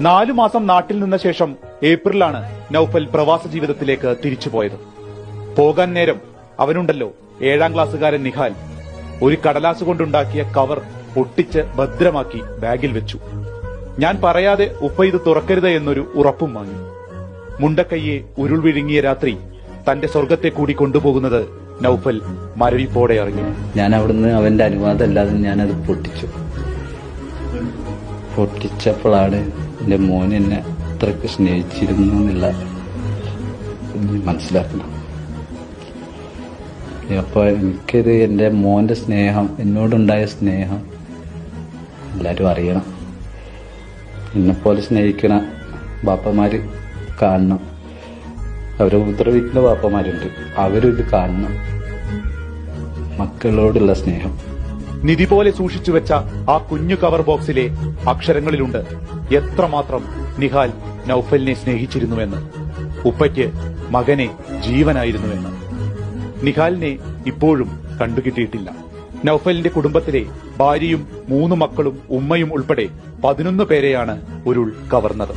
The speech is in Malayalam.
4 മാസം നാട്ടിൽ നിന്ന ശേഷം ഏപ്രിലാണ് നൌഫൽ പ്രവാസ ജീവിതത്തിലേക്ക് തിരിച്ചുപോയത്. പോകാൻ നേരം അവനുണ്ടല്ലോ 7ാം ക്ലാസ്സുകാരൻ നിഹാൽ ഒരു കടലാസ് കൊണ്ടുണ്ടാക്കിയ കവർ പൊട്ടിച്ച് ഭദ്രമാക്കി ബാഗിൽ വെച്ചു. ഞാൻ പറയാതെ ഉപ്പ ഇത് തുറക്കരുത് എന്നൊരു ഉറപ്പും വാങ്ങി. മുണ്ടക്കയ്യെ ഉരുൾ വിഴുങ്ങിയ രാത്രി തന്റെ സ്വർഗത്തെ കൂടി കൊണ്ടുപോകുന്നത് നൌഫൽ മരവിപ്പോടെ അറിഞ്ഞു. ഞാൻ അവിടുന്ന് അവന്റെ അനുവാദം അല്ലാതെ ഞാനത് പൊട്ടിച്ചു. പൊട്ടിച്ചപ്പോഴാണ് എന്റെ മോൻ എന്നെ അത്രയ്ക്ക് സ്നേഹിച്ചിരുന്നു എന്നുള്ള മനസ്സിലാക്കണം. അപ്പൊ എനിക്കത് എന്റെ മോന്റെ സ്നേഹം, എന്നോടുണ്ടായ സ്നേഹം എല്ലാരും അറിയണം. എന്നെപ്പോലെ സ്നേഹിക്കണ ബാപ്പമാര് കാണണം. അവരെ ഉപദ്രവിക്കുന്ന ബാപ്പമാരുണ്ട്, അവരും ഇത് കാണണം. മക്കളോടുള്ള സ്നേഹം നിധി പോലെ സൂക്ഷിച്ചു വെച്ച ആ കുഞ്ഞു കവർ ബോക്സിലെ അക്ഷരങ്ങളിലുണ്ട് എത്രമാത്രം നിഹാൽ നൌഫലിനെ സ്നേഹിച്ചിരുന്നുവെന്ന്, ഉപ്പയ്ക്ക് മകനെ ജീവനായിരുന്നുവെന്ന്. നിഹാലിനെ ഇപ്പോഴും കണ്ടുകിട്ടിയിട്ടില്ല. നൌഫലിന്റെ കുടുംബത്തിലെ ഭാര്യയും 3 മക്കളും ഉമ്മയും ഉൾപ്പെടെ 11 പേരെയാണ് ഉരുൾ കവർന്നത്.